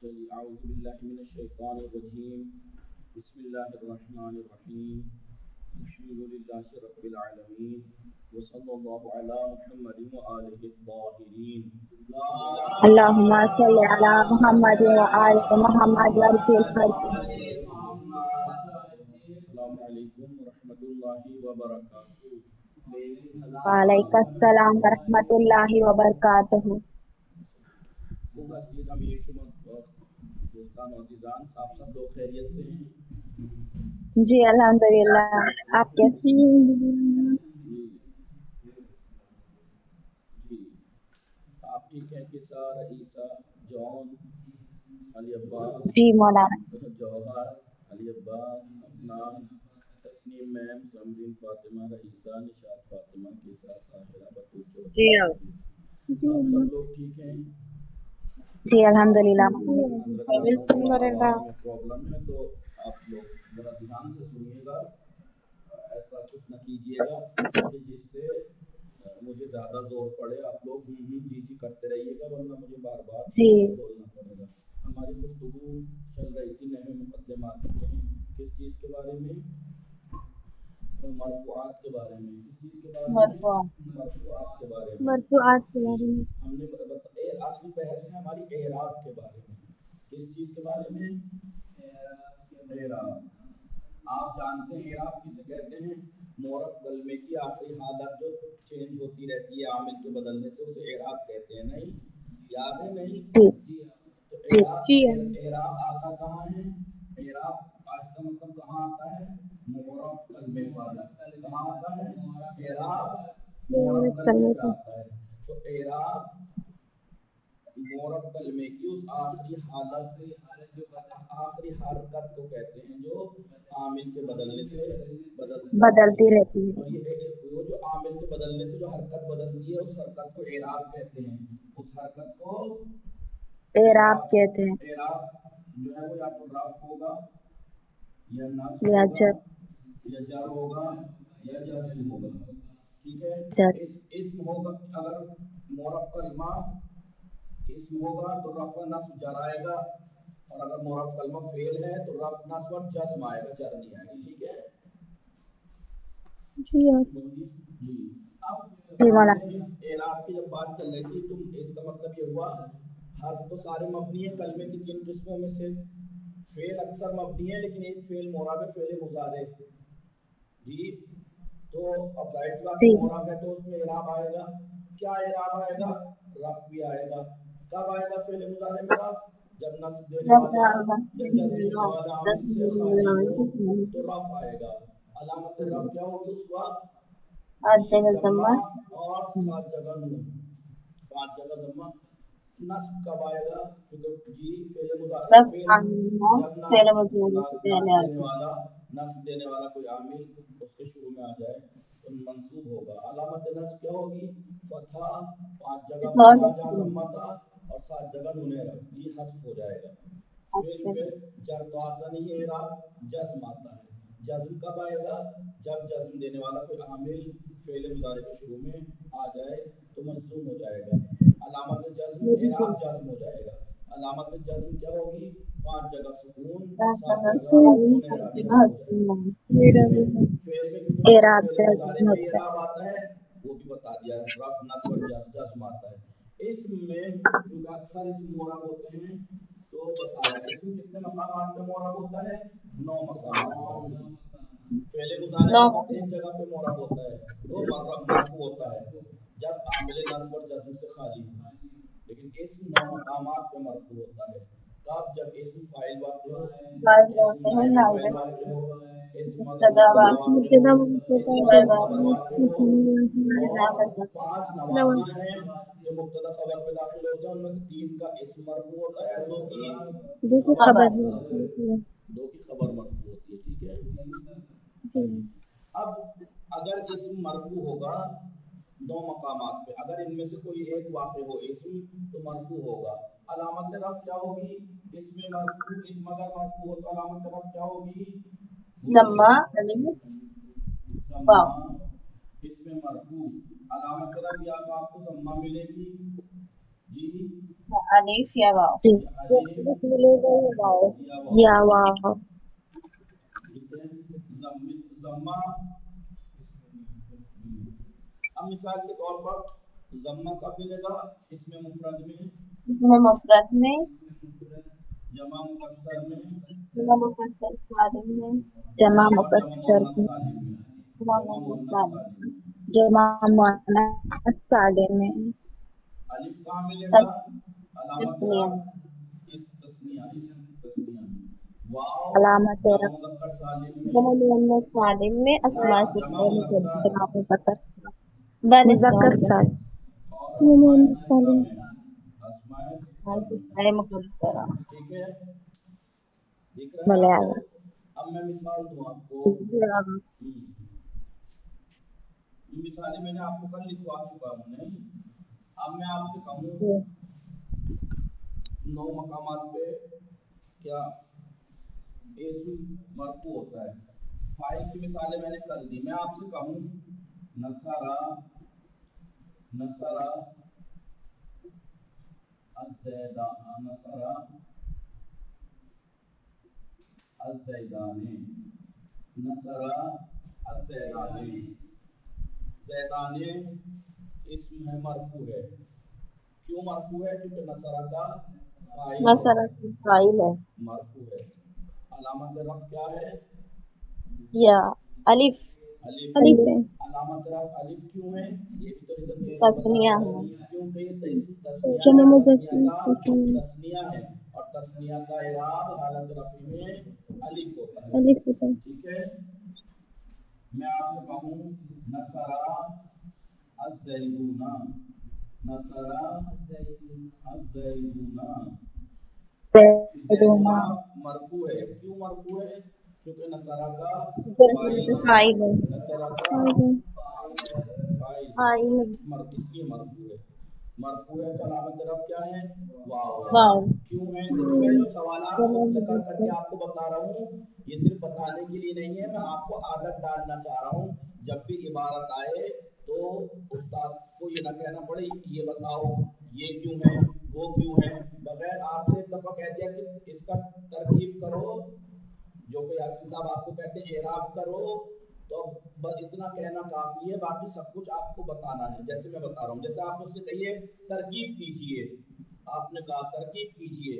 چلیے اعوذ باللہ من الشیطان الرجیم بسم اللہ الرحمن الرحیم الحمد للہ رب العالمین وصلی اللہ علی محمد وآلہ الطاہرین اللهم صل على محمد وآل محمد وارفع الفرج. السلام علیکم ورحمۃ اللہ وبرکاتہ. وعلیکم السلام ورحمۃ اللہ وبرکاتہ. خوب ہستید ہم یہ شما دوستان و عزیزان صاحب سب لوگ خیریت سے ہیں. جی الحمدللہ. آپ کیسے ہیں؟ جی جی آپ ٹھیک ہیں؟ کسار عیسیٰ جون علی عباس جی مولانا. جوہر علی عباس افنان تسنیم میم سمرین فاطمہ رئیسہ نشاط فاطمہ کے ساتھ طاہرہ بطول جی چوہدری آپ سب لوگ ٹھیک ہیں؟ جی الحمدللہ. حضرت آواز میں پرابلم ہے تو آپ لوگ ذرا دھیان سے سنیے گا. ایسا کچھ نہ کیجیے گا کہ جس سے مجھے زیادہ زور پڑے. آپ لوگ جی جی کرتے رہیے گا ورنہ مجھے بار بار جی بولنا پڑے گا. ہماری گفتگو چل رہی تھی نحو مقدمات میں. کس چیز کے بارے میں؟ مرفوعات کے بارے میں. کس چیز کے بارے میں؟ مرفوعات کے بارے میں. جی ہم نے اصل بحث ہے ہماری اعراب کے بارے میں. کس چیز کے بارے میں؟ اعراب. آپ جانتے ہیں اعراب کسے کہتے ہیں؟ معرب کلمے کی آخری حالت جو چینج ہوتی رہتی ہے عامل کے بدلنے سے اسے اعراب کہتے ہیں. نہیں یاد ہے؟ نہیں جی تو جی اعراب آتا کہاں ہے؟ اعراب آج کا مطلب کہاں آتا ہے؟ معرب کلمے پر. کہاں آتا ہے اعراب؟ معرب کلمے پہ آتا ہے. تو اعراب معرب کلمے کی اس آخری حالت آخری حرکت کو کہتے ہیں جو عامل کے بدلنے سے بدلتی رہتی بدلتی ہے. رہتی ہے. اور یہ وہ جو عامل کے بدلنے سے جو حرکت بدلتی ہے اس حرکت کو اعراب کہتے ہیں. اس حرکت کو اعراب اعراب. کہتے ہیں. اعراب جو ہے وہ یا تو رفع ہوگا یا نصب یا ہوگا جب یا جر ہوگا یا جزم ہوگا. ٹھیک ہے. جب اسم ہوگا اگر معرب کلمہ اسم ہوگا تو رفع نصب جر آئے گا. اور اگر معرب کلمہ فعل ہے تو رفع نصب اور جزم آئے گا، جر نہیں آئے گی. ٹھیک ہے جی. اب جی ہم مولانا. نے اعراب کی جب بات چل رہی تھی تو اس کا مطلب یہ ہوا حرف تو سارے مبنی ہیں کلمے کی تین قسموں میں سے. فعل اکثر مبنی ہے لیکن ایک فعل معرب ہے، فعل مضارع. جی تو اب ظاہر سی بات ہے جی معرب ہے تو اس میں اعراب آئے گا. کیا اعراب آئے گا؟ رفع بھی آئے گا. کب آئے گا فعل مضارع میں رفع؟ جب نصب دینے والا یا جزم دینے والا عامل سے خالی ہو تو رفع آئے گا. علامت رفع کیا ہوگی اس وقت؟ جی ضمہ اور 7 جگہ نون. 5 جگہ ضمہ. نصب کب آئے گا؟ کیونکہ جی فعل مضارع جب نصب دینے والا کوئی عامل اس کے شروع میں آ جائے تو منصوب ہوگا. علامت نصب کیا ہوگی؟ فتحہ. 5 جگہ فتحہ جہاں ضمہ تھا اور 7 جگہ نون رفع. یہ حذف ہو جائے گا. پھر جر تو آتا نہیں ہے اعراب، جزم آتا ہے. جزم کب آئے گا؟ جب جزم دینے والا کوئی عامل فعل مضارع کے شروع میں آ جائے تو مجزوم ہو جائے گا. علامت جزم اعراب جزم ہو جائے گا. علامت جزم کیا ہوگی؟ 5 جگہ سکون، 7 جگہ نون اعرابی حذف ہو جائے گا. فعل میں کیونکہ اعراب فعل مضارع جزم میں ہوتا ہے. اعراب آتا ہے وہ بھی بتا دیا. رفع نصب اور جزم آتا ہے. اسم میں کیونکہ اکثر اسم معرب ہوتے ہیں تو بتایا اسم کتنے مقامات پہ معرب ہوتا ہے؟ 9 مقامات پر. فعل مضارع فقط ایک جگہ پہ معرب ہوتا ہے، وہ مرفوع ہوتا ہے جب عامل نصب اور جزم سے خالی ہو. لیکن اسم 9 مقامات پہ مرفوع ہوتا ہے. کب؟ جب اسم فاعل واقع ہو، اسم نائب فاعل واقع ہو، اسم مبتدا واقع ہو، اسم خبر واقع ہو. اور 5 نواصی ہیں جو مبتدا خبر پہ داخل ہوتے ہیں. ان میں سے 3 کا اسم مرفوع ہوتا ہے، 2 کی خبر مرفوع ہوتی ہے. 2 کی خبر مرفوع ہوتی ہے. ٹھیک ہے. چلیے اب اگر اسم مرفوع ہوگا 9 مقامات پہ، اگر ان میں سے کوئی ایک واقع ہو اسم تو مرفوع ہوگا. علامت رفع کیا ہوگی؟ اسم مرفوع اسم اگر مرفوع ہو تو علامت رفع کیا ہوگی؟ ضمہ ضمہ. اسم مرفوع علامت رفع یا تو آپ کو ضمہ ملے گی جی अलिफ या वाव? जी या अलीफ अलिफ मिलेगा या वाव? या या वाव। वाव। ठीक है, जम्मा। अब मिसाल के तौर पर जम्मा कब मिलेगा? इसमें मुफरद में, इसमें मुफरद में, जमा मुकस्सर में, जमा मुकस्सर सालिम में, जमा और जमा मुकस्सर मुअन्नस में, सालिम में। जमा जमा मुअन्नस मुअन्नस सालिम। सालिम में। जमा मुअन्नस सालिम में, अलिफ कहाँ मिलेगा? अलामत तस्निया। इस तस्निया में। वाव अलामत जमा रफ़ मुज़क्कर सालिम में, जमा मुअन्नस सालिम में अस्मा से जमा पहले मुज़क्कर जमा मुज़क्कर बन मुज़क्कर सालिम, और जमा अस्माए मुअन्नस सित्ता सालिम में, अस्माए अस्मा सित्ता से में। पहले मुकद्दरा। ठीक है, दिख रहा है भले आपको? आगा। अब मैं मिसाल दूं आपको। ये मिसालें मैंने आपको कल लिखवा चुका हूँ नहीं? अब मैं आपसे कहूँ 9 मकामात पे क्या इस्म मरफू होता है। फाइल की मिसालें मैंने कल दी। मैं आपसे कहूँ नसरा नसरा नसरा अज़ैदाने, नसरा अज़ैदाने। ज़ैदाने इस्म है, मरफू है। क्यों मरफू है? क्योंकि नसरा का फाइल है, नसरा की फाइल है। मरफू है। अलामत रफ़ क्या है? या अलिफ। अलिफ। अलिफ है। अलामत रफ़ अलिफ क्यों है? ये भी तो रीज़न दे के तस्निया बताया है। है, क्योंकि ये तस्निया है जमा और तस्निया मुज़क्कर का तस्नीया, तस्निया है, और तस्निया का इराब हालत रफ़ी में अलिफ होता है। अलिफ होता है। ठीक है, मैं आपसे कहूँ नसरा अज़्ज़ैतूना, नसरा अज़्ज़ैतूना। ज़ैदूना, ज़ैतूना मरफू है। क्यों मरफू है? क्योंकि नसरा का फाइल है, फाइल है। नसरा का फाइल फाइल है। इसलिए मरफू है। मरफू है तो अलामत रफ़ क्या है? वाव है। वाव। क्यों है? देखिए मैं जो सवालात जमा खुद से कर करके मुज़क्कर आपको बता रहा हूँ, ये सिर्फ बताने के लिए नहीं है, मैं आपको आदत डालना चाह रहा हूँ। जब भी इबारत आए तो उस्ताद को ये ना कहना पड़े ये बताओ ये क्यों है, वो क्यों है। बगैर आपसे एक दफा कह दिया कि इसका तरकीब करो, जो कि यासीन साहब आपको कहते हैं एराब करो, तो बस इतना कहना काफी है, बाकी सब कुछ आपको बताना है। जैसे मैं बता रहा हूँ, जैसे आप मुझसे कहिए तरकीब कीजिए, आपने कहा तरकीब कीजिए,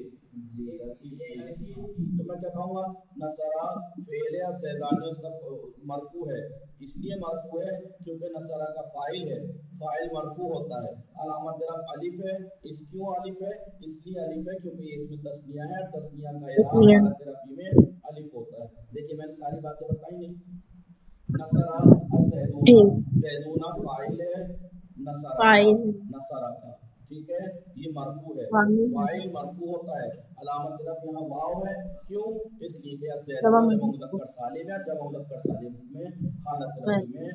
तो मैं क्या कहूँगा? नसरा फेल है, ज़ैदानी उसका मरफू है। इसलिए मरफू है क्योंकि नसरा का फाइल है, फाइल मरफू होता है। अलामत रफ़ अलिफ है। इस क्यों अलिफ है? इसलिए अलिफ है क्योंकि इसमें तस्निया है, तस्निया का इराब तस्नीया। हालत रफ़ी में अलिफ होता है। देखिए मैंने सारी बातें बताई नहीं? नसरा जी ज़ैदूना, ज़ैदूना फाइल है नसरा का, फाइल नसरा का। ठीक है, ये मरफू है, फाइल फाइल मरफू होता है। अलामत रफ़ यहाँ वाव है। क्यों? इसलिए कि जमा ज़ैदूना जमा मुज़क्कर मुज़क्कर सालिम है, जमा मुज़क्कर सालिम में हालत में। रफ़ी में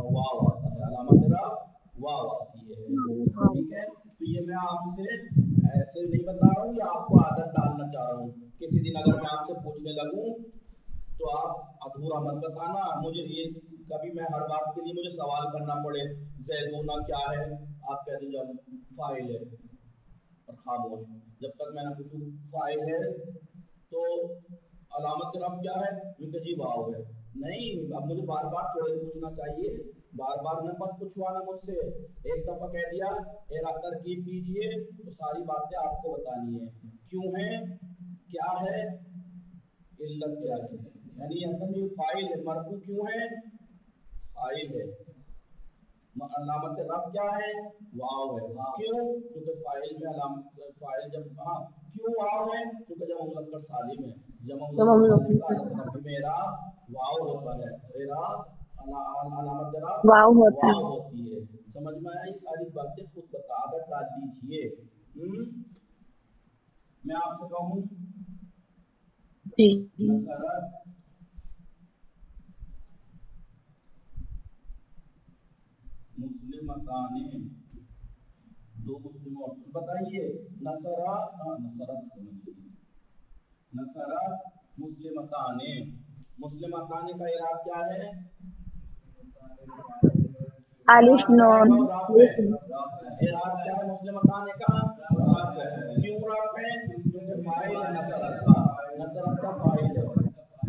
वाव आता है, अलामत रफ़ वाव आती है। ठीक है, तो ये मैं आपसे ऐसे नहीं बता रहा हूँ, ये आपको आदत डालना चाह रहा हूँ। किसी दिन अगर मैं आपसे पूछने लगूँ तो आप अधूरा मत बताना मुझे, ये कभी मैं हर बात के लिए मुझे सवाल करना पड़े ज़ैदूना क्या है, आप कह दें जब फाइल है और खामोश। जब तक मैं ना पूछूं फाइल है तो अलामत रफ़ क्या है, क्योंकि जी वाव है। नहीं, अब मुझे बार बार थोड़े पूछना चाहिए, बार बार न मत पूछवाना मुझसे। एक दफा कह दिया एरा तरकीब कीजिए तो सारी बातें आपको बतानी है, क्यों है, क्या है, इल्लत क्या है। यानी असल में फाइल है, मरफू क्यों है? फाइल है। अलामत रफ़ क्या है? वाव है। क्यों? क्योंकि फाइल में अलामत फाइल जब क्यों वाव है? क्योंकि जब मुज़क्कर सालिम है, जब जमा मुज़क्कर सालिम का मुज़क्कर हालत रफ़ी में इराब वाव होता है, इराब अलामत रफ़ वाव होता वाव है। होती है। समझ में आया? ये सारी बातें खुद बता आदत डाल लीजिए। मैं आपसे कहूँ जी नसरत मुस्लिमताने, दो मुस्लिम बताइए। नसरा नसरत होना चाहिए, नसरत मुस्लिमताने, मुस्लिमताने का इराब क्या है? अलिफ इराब क्या है? नून रफ़ है, अलिफ रफ़ है। एराब क्या है मुस्लिमताने का? रफ है। क्यों रफ है? क्योंकि फाइल है नसरत का फाइल है।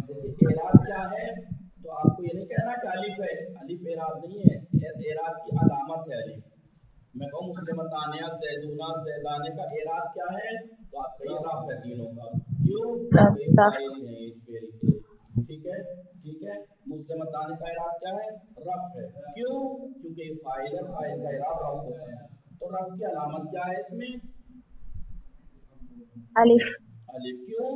देखिए एराब क्या है, तो आपको ये नहीं कहना कि अलिफ है, अलिफ एराब नहीं है, एराब की अलामत है अलिफ। मैं कहूँ मुस्लिमतानिया जैदूना जैदाने का एराब क्या है, तो आपका ये रफ है तीनों का। क्यों? क्योंकि रफ फाइल है इस फेल के। ठीक है, ठीक है। मुस्लिमताने का एराब क्या है? रफ है। क्यों? क्योंकि ये फाइल है, फाइल का एराब रफ होता है। तो रफ की अलामत क्या है इसमें? अलिफ अलिफ। क्यों?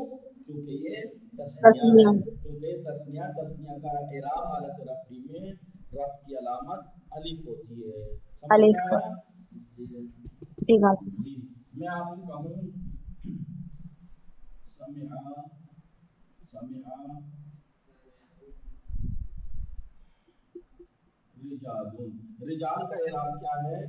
क्योंकि ये तस्निया है, तस्निया क्योंकि तस्निया का एराब हालत रफी में रफ की अलामत अलिफ होती है। समझ में अलिफ आया? जी बात जी। मैं आपसे कहूँ समिआ समिआ रिजालुन, रिजाल का एराब क्या है?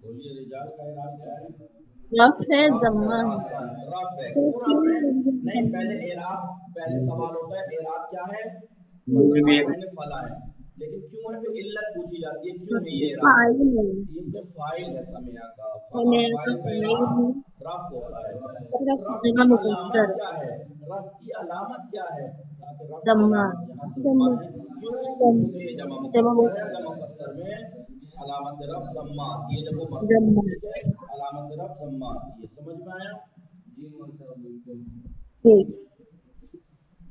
बोलिए रिजाल का एराब क्या है? रफ है रफ है, जम्मा आसन रफ है। क्यों रफ है? नहीं, पहले एराब, पहले सवाल होता है एराब क्या है, मसला मैंने फला है, लेकिन क्यों है फिर इल्लत पूछी जाती है, क्यों है ये एराब? ये तो फाइल है समिया का, फाइल का एराब रफ होता है। रफ की अलामत क्या है? रफ की अलामत क्या है? ताकि रफ की जम्मा अलामत यहाँ जम्मा है। क्यों? क्योंकि ये जमा मुकस्सर है, जमा मुकस्सर में अलामत रफ जम्मा आती है जब वो मर्फू हो। ठीक है, अलामत रफ जम्मा आती है। समझ में आया? जी मौलवी साहब बिल्कुल। जी ठीक है,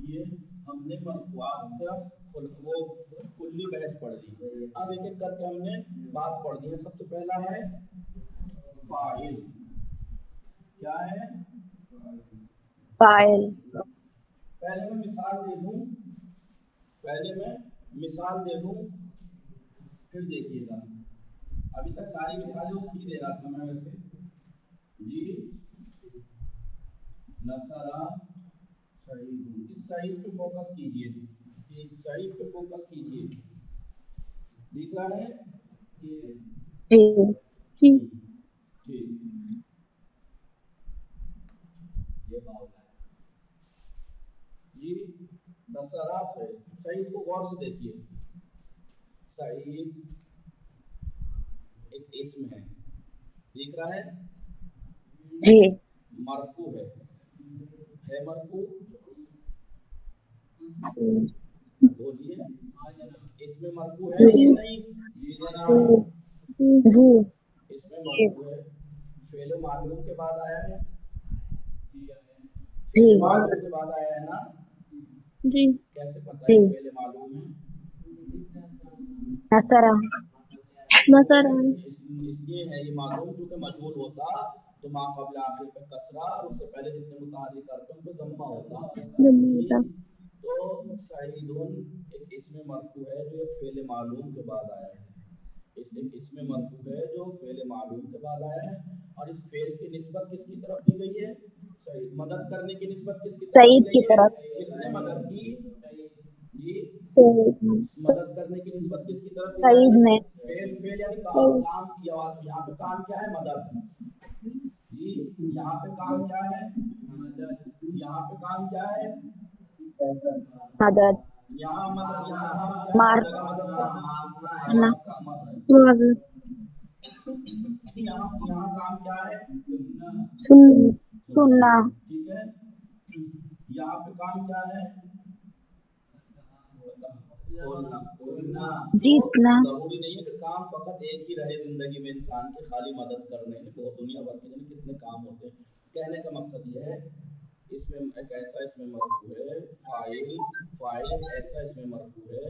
ये हमने मरफूआत का वो कुल्ली बहस पढ़ ली। अब एक एक करके हमने बात पढ़ दी है। सबसे पहला है फाइल। क्या है? फाइल पहले मैं मिसाल दे दूं, पहले मैं मिसाल दे दूं, फिर देखिएगा। अभी तक सारी मिसालें उसकी दे रहा था मैं वैसे। जी, नसरा शहीद, इस शहीद पे फोकस कीजिए, इस शहीद पे फोकस कीजिए। दिख रहा है? जी जी ठीक, ये बात है जी। नसरा शहीद, शहीद को गौर से देखिए। शहीद एक इस्म है, दिख रहा है? जी मरफू है मरफू? बोलिए, इसमें मरफू है जी या नहीं? जी जनाब, जी इसमें मरफू है। फेले मालूम के बाद आया है, जी फेले मालूम के बाद आया है ना? जी कैसे पता है जी फेले मालूम है? नसरा नसरा इसलिए है ये मालूम क्योंकि मजबूर होता तो मा कबल आखिर पे कसरा और उससे पहले जितने मुताहरिक करते हैं उन पे जम्मा होता। जी, तो शाहिदुन एक इसमें मरफू है जो एक फेले मालूम के बाद आया है। इसमें मरफू है जो फेले मालूम के बाद आया है। और इस फेल की निस्बत किसकी तरफ दी गई है? सही, मदद करने की निस्बत किसकी तरफ दी सईद की गई है? तरफ किसने मदद की? जी, सईद मदद करने की निस्बत किसकी तरफ दी जा रही है? ने फेल फेल यानी काम, काम यहाँ पे काम क्या है? मदद। जी, यहाँ पे काम क्या है? यहाँ पे काम क्या है? मदद यहाँ मदद, यहाँ काम क्या है? मार हर जगह मदद का ना मदद का मदद। यहाँ यहाँ काम क्या है? सुन सुनना ठीक है, यहाँ पे काम क्या है? खोलना, खोलना। तो जीतना जरूरी नहीं है कि काम फकत एक ही रहे जिंदगी में इंसान के, खाली मदद करने में बहुत दुनिया भर के कितने काम होते हैं। कहने का मकसद ये है, इसमें एक ऐसा इसमें मरफू है फाइल, फाइल एक ऐसा इसमें मरफू है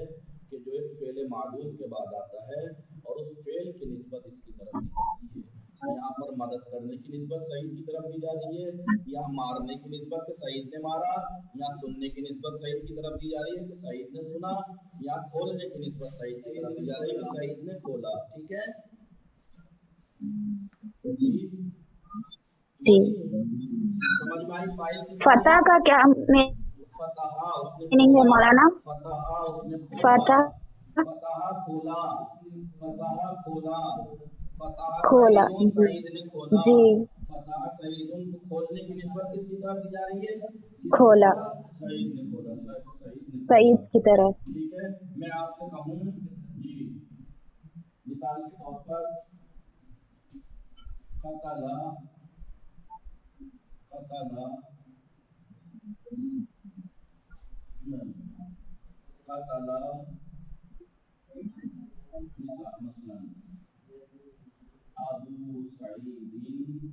कि जो एक फेले मालूम के बाद आता है और उस फेल की निस्बत इसकी तरफ दी जाती है। यहाँ पर मदद करने की निस्बत सईद की तरफ दी जा रही है, यहाँ मारने की निस्बत के सईद ने मारा, यहाँ सुनने की निस्बत सईद की तरफ दी जा रही है कि सईद ने सुना, यहाँ खोलने की निस्बत सईद की तरफ दी जा रही है कि सईद ने खोला। ठीक है जी, जी बोलिए, समझ में आई फाइल की फतह का क्या फतहा उसने मीनिंग है खोला, मौलाना फतहा उसने खोला, फतह फतहा खोला, फतहा खोला, फतहा खोला सईदुन जी सईद ने खोला, जी फतहा सईदुन को खोलने की निस्बत किसकी तरफ दी जा रही है? किसकी खोला तरफ? सईद ने खोला, सईद ने खोला। सईद की तरफ ठीक है, मैं आपसे कहूँ जी, मिसाल के तौर पर कतला कतला कतला मसलन अबू सईद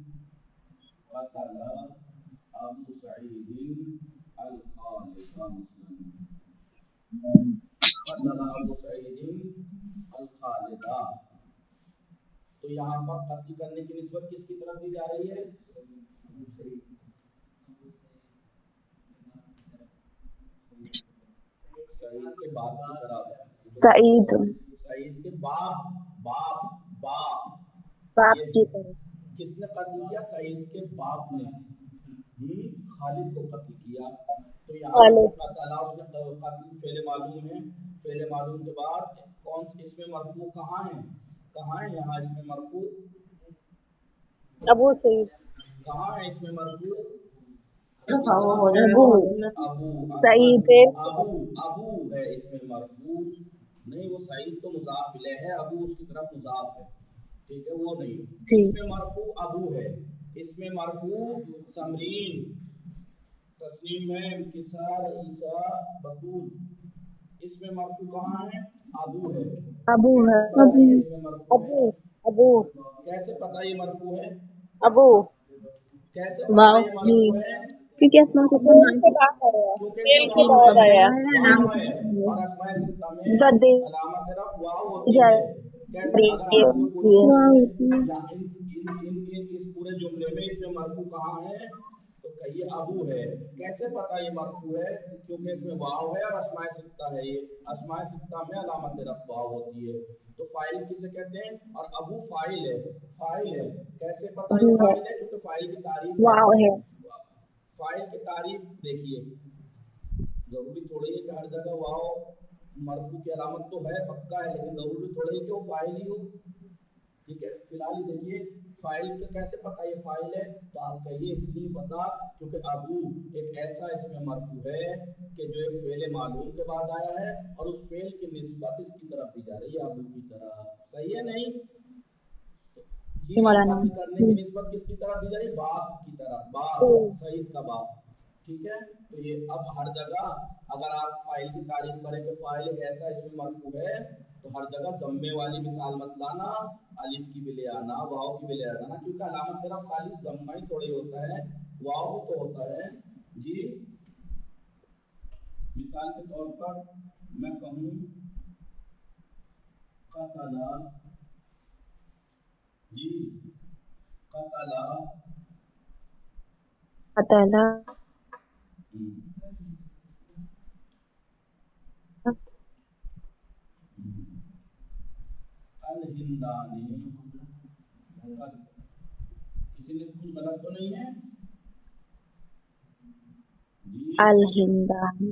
कतला अबू सईद अल खालिदा मसलन कतला अबू सईद अल खालिदा। तो यहाँ पर कत्ल करने की निस्बत किसकी तरफ दी जा रही है? सईद के बाप की तरफ। सईद सईद के बाप बाप बाप बाप ये की तरफ। किसने कत्ल किया? सईद के बाप ने खालिद को कत्ल किया। तो यहाँ खालिद। कतला उसने कत्ल फेले मालूम है। फेले मालूम के बाद कौन इसमें मरफू कहाँ है? कहाँ है यहाँ इसमें मरफू? अबू सईद। कहाँ है इसमें मरफू? अबू अबू सईद अबू अबू है इसमें मरफू नहीं। वो सईद तो मुजाफ इलैह है, अबू उसकी तरफ मुजाफ है, ठीक है, वो नहीं। जी। इसमें मरफू अबू है, इसमें मरफू समरीन तस्लीम है किसार ईसा बतूल। इसमें मरफू कहाँ है? अबू है। अबू है। इसमें मरफू है। अबू अबू कैसे पता ये मरफू है? अबू कैसे वाव पता ये मरफू है? क्योंकि अस्मा को फेल के बाद आया। क्योंकि फेल इसमें के वाव बाद आया। वाव है और अस्माए सित्ता में गद्दे अलामत तरफ वाव होती है। कैसे अगर आपको पूछे या इस पूरे जुमले में इसमें मरफू कहाँ है तो कहिए अबू है। कैसे पता ये मरफू है? क्योंकि इसमें वाव है और अस्माए सित्ता है। ये अस्माए सित्ता में अलामत तरफ वाव होती है। तो फाइल किसे कहते हैं? और अबू फाइल है। फाइल है। कैसे पता ये फाइल है? क्योंकि फाइल की तारीफ वाव है। फाइल की तारीफ देखिए, जरूरी थोड़ी है कि हर जगह वाव मरफू की अलामत तो है, पक्का है, लेकिन जरूरी थोड़ी है कि वो फाइल ही हो, ठीक है। फिलहाल ही देखिए फाइल का कैसे पता ये फाइल है तो आप कहिए इसलिए पता क्योंकि अबू एक ऐसा इसमें मरफू है कि जो एक फेले मालूम के बाद आया है और उस फेल की निस्बत इसकी तरफ दी जा रही है, अबू की तरफ। सही है नहीं? जी, कत्ल करने की निस्बत किसकी तरफ दी जा रही है? बाप की तरफ। बाप सईद का बाप, ठीक है। तो ये अब हर जगह अगर आप फाइल की तारीफ करें कि फाइल एक ऐसा इसमें मरफू है तो हर जगह ज़म्मे वाली मिसाल मत लाना, अलिफ की भी ले आना, वाव की भी ले आना, क्योंकि अलामत तरफ खाली ज़म्मा ही थोड़ी होता है, वाव भी तो होता है। जी, मिसाल के तौर पर मैं कहूँ कतला, जी कतला कतला अल हिंदानी। किसी ने कुछ गलत तो नहीं है? जी, अल हिंदानी।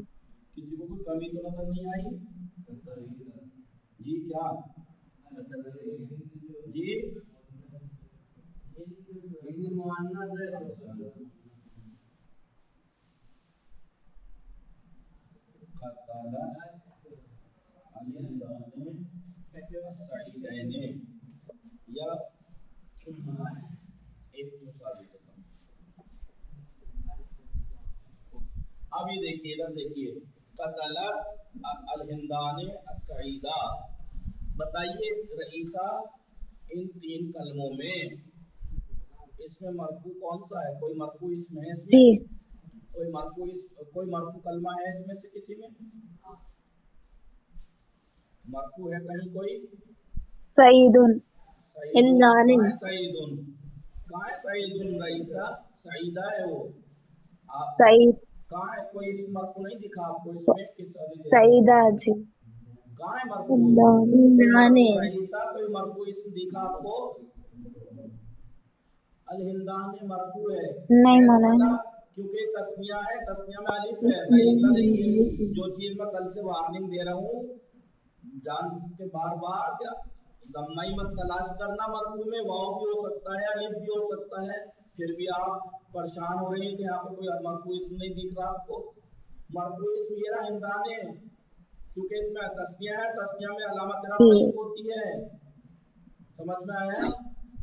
किसी को कोई कमी तो नजर नहीं आई? जी क्या? जी कतला अल हिंदानी सईदैने या एक मिसाल देता हूँ। अब ये देखिए, इधर देखिए, कतला अल हिंदानी सईदा। बताइए रईसा इन तीन कलमों में इसमें मरफू कौन सा है? कोई मरफू इसमें है? इसमें जी। कोई मरफू कलमा है इसमें से? किसी में मरफू है कहीं कोई? सईदुन हिंदानी। सईदुन कहाँ है? सईदुन रईसा सईदा है वो। आप सईद कहाँ है? कोई इस मरफू नहीं दिखा आपको इसमें? किस सईदा जी। कहाँ है मरफू? हिंदानी। रईसा कोई मरफू इसमें दिखा आपको? अल हिंदानी मरफू है। नहीं कैसे माना पता? है। क्योंकि तस्निया है, तस्निया में अलिफ है। रईसा देखिए, जो चीज मैं कल से वार्निंग दे रहा हूँ जान के बार बार क्या ज़म्मा ही मत तलाश करना। मरफू में वाव भी हो सकता है, अलिफ भी हो सकता है, फिर भी आप परेशान हो रहे हैं कि यहाँ पे कोई मरफू इसम नहीं दिख रहा आपको। मरफू इसम ये रहा हिंदाने, क्योंकि इसमें तस्निया है, तस्निया में अलामत अलिफ होती है। समझ में आया?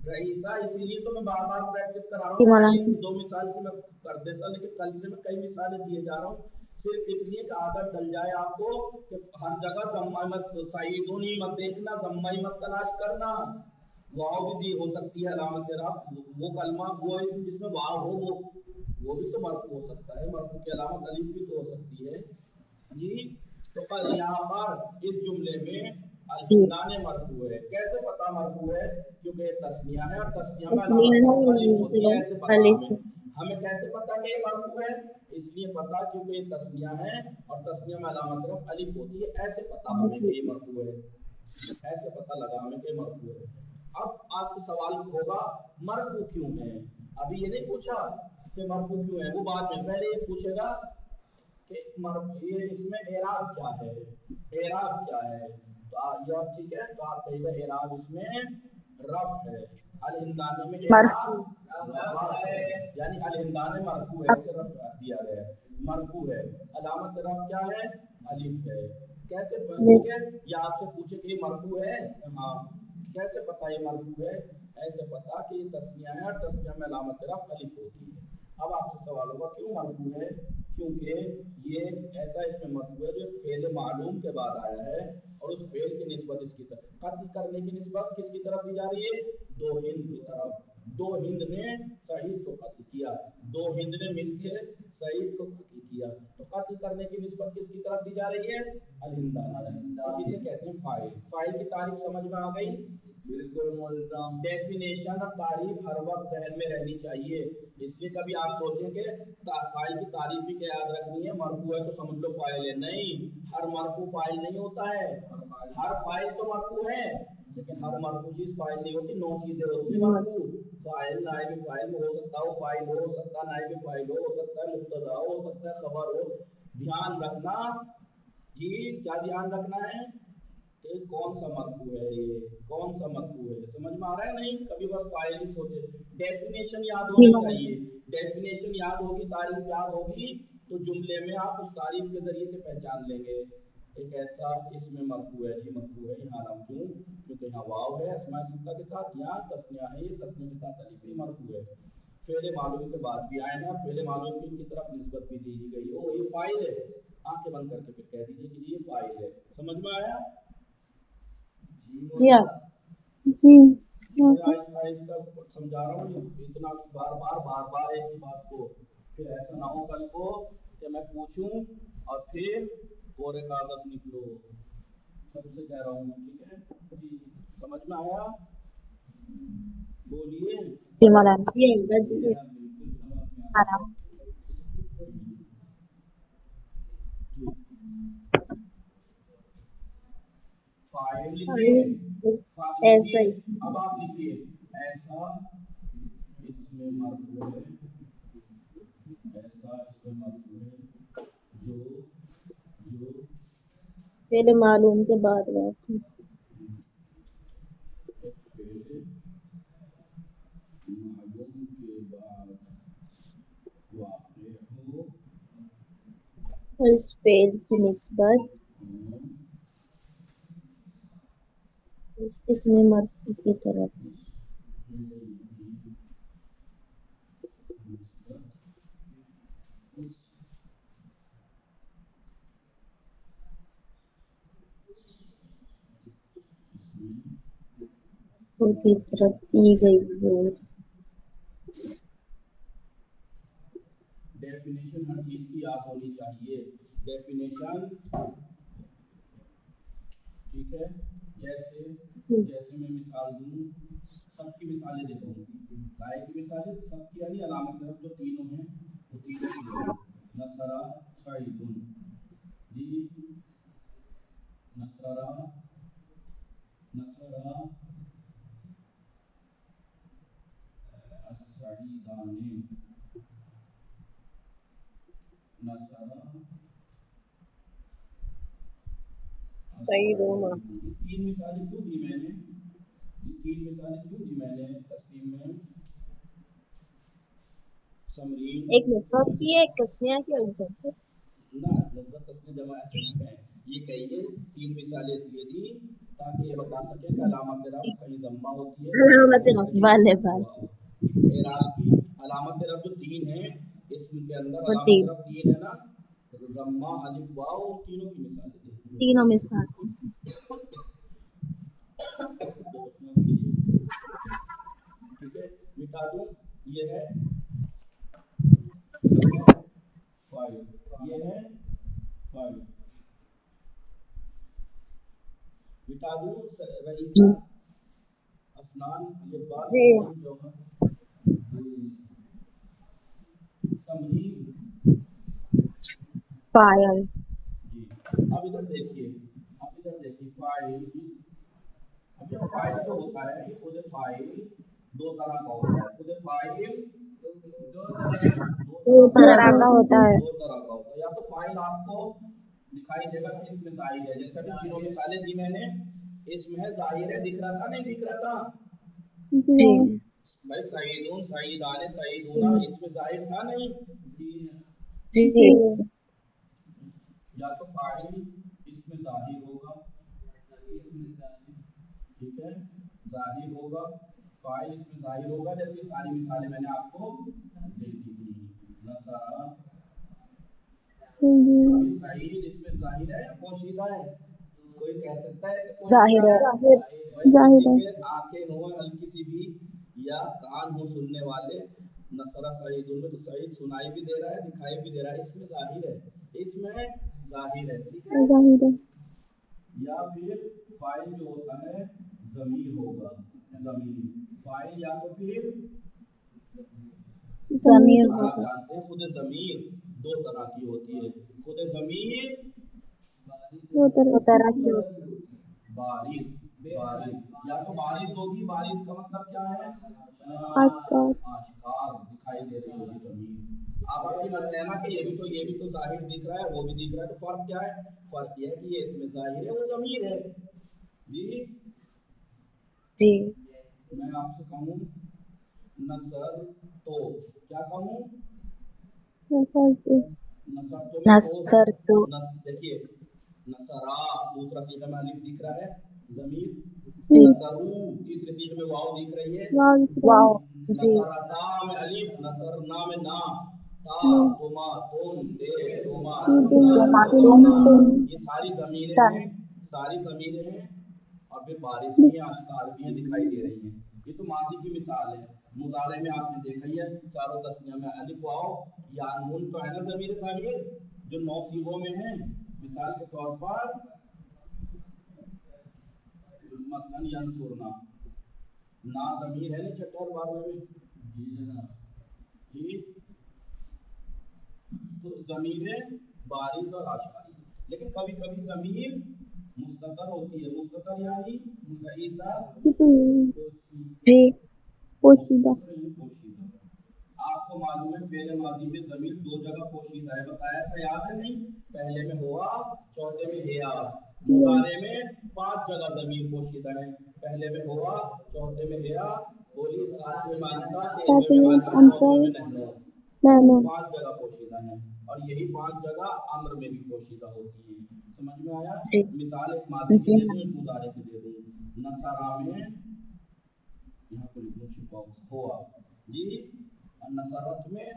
रईसा, इसीलिए तो मैं बार बार प्रैक्टिस करा रहा जी हूँ। मौलाना। एक दो मिसाल की मैं कर देता, लेकिन कल से मैं कई मिसालें दिए जा रहा हूँ, सिर्फ इसलिए कि आदत डल जाए आपको कि हर जगह जम्मा मत, सईदुन ही मत देखना, जम्मा ही मत तलाश करना। वाव भी दी हो सकती है अलामत रफ, वो कलमा वो इसम जिसमें वाव हो, वो भी तो मर्फू हो सकता है, मर्फू की अलामत अलीफ भी तो हो सकती है जी। तो कल यहाँ पर इस जुमले में अलहिंदाने मरफू है। कैसे पता मरफू है? क्योंकि ये तस्निया है और तस्निया में इसलिए अलामत ना रफ अलीफ होती है। ऐसे पता अलिफ हमें हमें कैसे पता कि ये मरफू है? इसलिए पता क्योंकि ये तस्निया है और तस्निया में अलामत रफ अलीफ होती है। ऐसे पता हमें कि ये मरफू है, ऐसे पता लगा हमें कि मरफू है। अब आपसे सवाल होगा मरफू क्यों है? अभी ये नहीं पूछा कि मरफू क्यों है, वो बाद में, पहले ये पूछेगा कि ये इसमें एराब क्या है, एराब क्या है। तो यह ठीक है, तो आप कहेगा एराब इसमें रफ है। अल हिंदाने में मरफू। एराब रफ है, यानी अल हिंदाने मरफू है, इसे रफ दिया गया है, मरफू है। अलामत रफ क्या है? अलिफ है। कैसे ठीक है, या आपसे पूछे कि ये मरफू है, हाँ, कैसे पता ये मरफू है? ऐसे पता कि ये तस्निया है और तस्निया में अलामत रफ अलिफ होती है। अब आपसे सवाल होगा क्यों मरफू है? क्योंकि ये ऐसा इसमें मरफू है जो फेल मालूम के बाद आया है, और उस फेल की निस्बत इसकी तरफ, कत्ल करने की निस्बत किसकी तरफ दी जा रही है? दो हिंद की तरफ। दो हिंद ने सईद को कत्ल किया, दो हिंद ने मिलकर सईद को कत्ल किया, तो कत्ल करने की निस्बत किसकी तरफ दी जा रही है? अलहिंदा। इसे कहते हैं फाइल। फाइल की तारीफ समझ में आ गई? बिल्कुल मुल्ज़म। डेफिनेशन और तारीफ हर वक्त जहन में रहनी चाहिए। इसलिए कभी आप सोचेंगे फाइल की तारीफ ही क्या याद रखनी है, मरफू है तो समझ लो फाइल है, नहीं, हर मरफू फाइल नहीं होता है। हर फाइल तो मरफू है, लेकिन हर मरफू चीज फाइल नहीं होती। 9 चीजें होती है मरफू। फाइल नाइब फाइल हो सकता हो, फाइल हो सकता है, नाइब फाइल हो सकता है, मुब्तदा हो सकता है, खबर हो। ध्यान रखना जी, क्या ध्यान रखना है कि कौन सा मरफू है, ये कौन सा मरफू है, समझ में आ रहा है? नहीं, कभी बस फाइल ही सोचे। डेफिनेशन याद जी होनी मौलाना। चाहिए, डेफिनेशन याद होगी, तारीफ याद होगी, तो जुमले में आप उस तारीफ के जरिए से पहचान लेंगे एक ऐसा इसमें मरफू है जी, मरफू है यहाँ आलम क्यों? क्योंकि यहाँ वाव है अस्मा सित्ता के साथ, यहाँ तस्निया है, ये तस्निया के साथ अलिफ, ये मरफू है। फेले मालूम के बाद भी आए हैं, फेले मालूम की इनकी तरफ निस्बत भी दी गई, ओ ये फाइल है, आंखें बंद करके फिर कह दीजिए कि ये फाइल है। समझ में आया? जी हाँ। जी आहिस्ता आहिस्ता समझा रहा हूँ, इतना बार बार एक ही बात को, फिर ऐसा ना हो कल को कि मैं पूछूं और फिर कोरे कागज निकलो। सबसे कह रहा हूँ, ठीक है जी? समझ में आया? बोलिए। जी मौलाना। जी अंकल जी। जी हाँ, बिल्कुल समझ में आ रहा आराम। है। फाइल लिखिए, फाइल ऐसा लिखिए। ही। अब आप लिखिए ऐसा इसमें मरफू है, ऐसा इसमें मरफू है जो जो पहले मालूम के बाद वाक़। एक फेल मालूम के बाद वाक़े हो, और इस फेल की निस्बत इसमें मरफू की तरफ की तरफ दी गई हो। डेफिनेशन हर चीज की याद होनी चाहिए। डेफिनेशन, ठीक है? जैसे जैसे मैं मिसाल दूं, सबकी मिसालें देखो, काय की मिसालें सबकी, यानी अलामत तरफ जो तीनों हैं वो तीनों की देखो। नसरा सईदुन जी, नसरा नसरा असईदाने, नसरा सही दोनों। ये तीन मिसालें क्यों दी मैंने? ये तीन मिसालें क्यों दी मैंने तस्लीम में? समरीन एक मुफरद की है, एक तस्निया की और एक जमा की। ना, मुफरद तस्नीह जमा ऐसे ना कहें, ये कहिए तीन मिसालें इसलिए दी ताकि ये बता सके कि अलामत रफ़ कहीं ज़म्मा होती है अलामत और रफ़ कहीं वाले बात वाव। एराब की अलामत रफ़ जो 3 है, इसम के अंदर वो अलामत रफ़ 3 है ना, ज़म्मा अलिफ वाव, उन तीनों की मिसाल है। तीनों में साथ ठीक है, मिटा दूं। ये है फाइल, ये है फाइल। मिटा दूं रईसा, अफनान, लिबास, जी वसीम, जौहर, समरीन। पायल, जी, अब इधर देखिए, फाइल। अब ये फाइल जो होता है, ये खुद फाइल दो तरह का होता है। खुद फाइल वो तरह तरह का का होता है। दो तरह का होता है। या तो फाइल आपको दिखाई देगा कि इसमें जाहिर है, जैसे अभी तीनों मिसालें दी मैंने, इसमें है जाहिर है, दिख रहा था नहीं दिख रहा था जी भाई, सईदून सईदाने सईदूना, इसमें जाहिर था नहीं। जी जी या तो फाइल इसमें जाहिर होगा, ठीक है, जाहिर होगा, फाइल इसमें जाहिर होगा। जैसे सारी मिसालें मैंने आपको दे दी थी। नसरा, अभी सईद इसमें जाहिर है या पोशीदा है? कोई कह सकता है कि पोशीदा जाहिर है। है? भाई किसी के आंखें हो हल्की सी भी या कान हो सुनने वाले, नसरा सईदुन में तो सईद सुनाई भी दे रहा है, दिखाई भी दे रहा है, इसमें जाहिर है, इसमें जाहिर है, ठीक है। या फिर फाइल जो होता है जमीर होगा, जमीर फाइल, या तो फिर जमीर और आप होगा जानते हैं खुद जमीर दो तरह की होती है। खुद जमीर वो वो तरह की बारिश, बारिश या तो बारिश होगी, बारिश का मतलब क्या है? आस्कार, आश्कार दिखाई दे रही होगी जमीन। आप ये मत कहना कि ये भी तो जाहिर दिख रहा है, वो भी दिख रहा है, तो फर्क क्या है? फर्क ये है कि ये इसमें जाहिर है, वो जमीर है। जी, जी मैं आपसे कहूँ नसर तो क्या कहूँ? नसर तो में तो है। नसर तो देखिए, नसरा दूसरा सीधा में अलिफ दिख रहा है, जमीर। जी नसरू तीसरे सीधे में वाव दिख रही है। वाओ जी नसरता में अलिफ, नसरना में ना, ता तुमा तुम ते तुमा तुमना तुमना, ये सारी जमीरें हैं, सारी जमीरें हैं। और फिर बारिश भी है, आश्कार भी है, दिखाई दे रही है। ये तो माजी की मिसाल है। मुजारे में आपने देखा ही है, चारों तस्निया में अलिफ वाव या नून तो है ना जमीर सामिर, जो 9 सीगों में है। मिसाल के तौर पर मसलन यंसुरना, ना जमीर है ना छठे और 12वें में। जी जनाब, जी, तो जमीरें बारिश और आशारी। लेकिन कभी कभी जमीर मुस्ततर होती है, मुस्ततर यानी रईसा जी पोशीदा पोशीदा। आपको मालूम है पहले माजी में जमीर 2 जगह पोशीदा है, बताया था, याद है नहीं? पहले में हुआ, चौथे में हिया। मुजारे में 5 जगह जमीर पोशीदा है, पहले में हुआ, चौथे में हिया, बोली 7वें में अंता, 13वें में अना, 14वें में नहनो। 5 जगह पोशीदा है, और यही 5 जगह अम्र में भी पोशीदा होती है। समझ में आया? जी मिसाल एक माजी की दे दूं, एक मुजारे की दे दूं। नसरा में यहाँ पर लिखूं बॉक्स हुआ जी, और नसरत में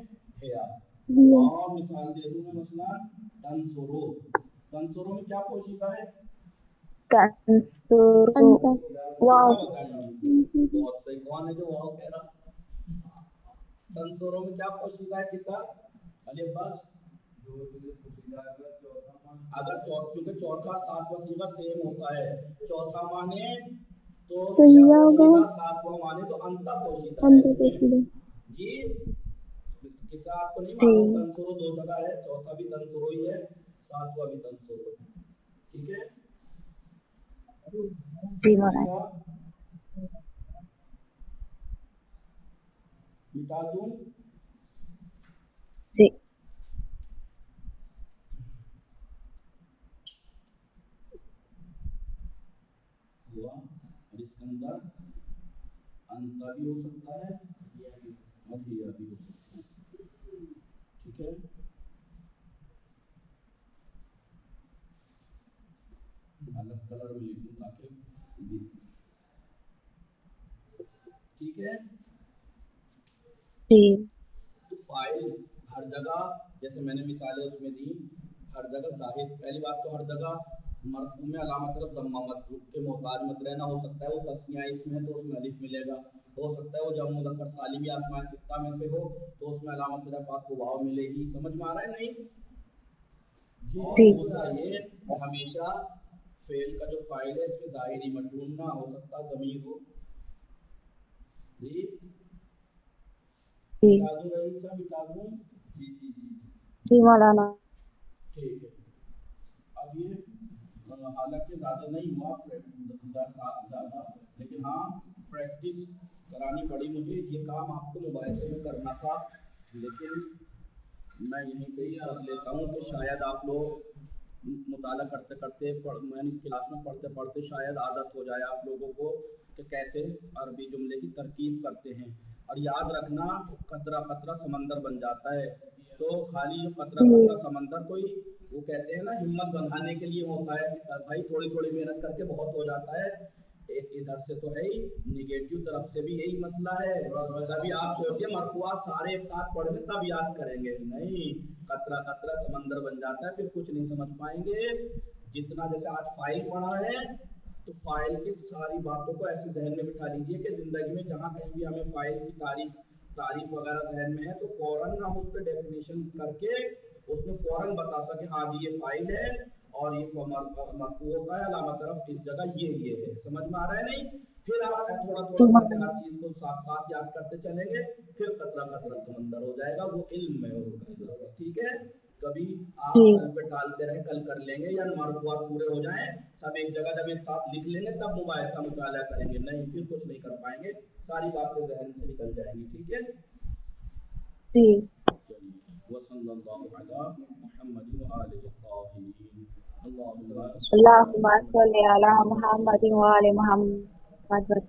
हिया। और मिसाल दे दूं मैं, मसलन तंसुरो, तंसुरो में क्या पोशीदा है? कंसुरो किसका बताएंगे? बहुत सही, कौन है जो वाव कह रहा? तंसुरों में क्या पोशीदा है किसा? अली अब्बास, अगर क्योंकि चौथा और 7वां सीगा सेम होता है। चौथा माने तो या पोशीदा, 7वां माने तो अंता पोशीदा है इसमें। जी, किसा आपको नहीं मालूम? तंसुरो 2 जगह है, चौथा भी तंसुरो ही है, 7वां भी तंसुरो, ठीक है। जी महाराज मिटा मिटा दूं। जी हुआ, और इसके अंदर अंता भी हो सकता है और हिया भी हो सकता है, ठीक है। अलग कलर में लिख दूं ताकि ठीक है। जी तो फाइल हर जगह, जैसे मैंने मिसालें उसमें दी, हर जगह जाहिर, पहली बात तो हर जगह मरफू में अलामत रफ़ ज़म्मा मत के मोहताज मत रहना। हो सकता है वो तस्निया इसमें है तो उसमें अलिफ मिलेगा, हो सकता है वो जब मुज़क्कर सालिम या अस्माए सित्ता में से हो तो उसमें अलामत रफ़ आपको वाव मिलेगी। समझ में आ रहा है नहीं? और जी होता ये हमेशा फेल का जो फाइल है इसमें ज़ाहिरी मत ढूंढना, हो सकता ज़मीर हो। जी जी मिटा दूं रईसा, मिटा दूं? जी जी जी जी मौलाना। ठीक है। अब ये हालांकि ज़्यादा नहीं हुआ ज़्यादा, लेकिन हाँ प्रैक्टिस करानी पड़ी मुझे। ये काम आपको मोबाइल से में करना था, लेकिन मैं यहीं पे ही कर लेता हूँ कि शायद आप लोग मुताला करते करते मैंने क्लास में पढ़ते पढ़ते शायद आदत हो जाए आप लोगों को कि कैसे अरबी जुमले की तरकीब करते हैं। और याद रखना कतरा कतरा समंदर बन जाता है। तो खाली जो कतरा जी कतरा समंदर कोई वो कहते हैं ना हिम्मत बढ़ाने के लिए होता है कि भाई थोड़ी थोड़ी मेहनत करके बहुत हो जाता है। एक इधर से तो है ही, निगेटिव तरफ से भी यही मसला है। कभी आप सोचिए मरफुआ सारे एक साथ पढ़ लें तब याद करेंगे, नहीं, कतरा कतरा समंदर बन जाता है, फिर कुछ नहीं समझ पाएंगे। जितना जैसे आज फाइल पढ़ा है तो फाइल की सारी बातों को ऐसे जहन में बिठा लीजिए कि जिंदगी में जहाँ कहीं भी हमें फाइल की तारीफ वगैरह जहन में है तो फौरन हम उस पर डेफिनेशन करके उसमें फौरन बता सके हाँ जी ये फाइल है और ये मरफू होता है अलामत तरफ इस जगह ये है। समझ में आ रहा है नहीं? फिर आप थोड़ा जी थोड़ा करके मौलाना। हर चीज को साथ साथ याद करते चलेंगे, फिर कतरा कतरा समंदर हो जाएगा, वो इल्म में होगा इजाफा। ठीक है? कभी आप जी कल पे टालते रहे, कल कर लेंगे या मरफुआत पूरे हो जाएं सब एक जगह जब एक साथ लिख लेंगे तब मुबाहिसा मुताला करेंगे, नहीं फिर कुछ नहीं कर पाएंगे, सारी बातें जहन से निकल जाएंगी। ठीक है? जी वसल्लल्लाहु अला मुहम्मद व आलिहि ताहिरीन। अल्लाहुम्मा सल्लि अला अल्लाहुम्मा मुहम्मद सल्लि अला मुहम्मद व आले मुहम्मद।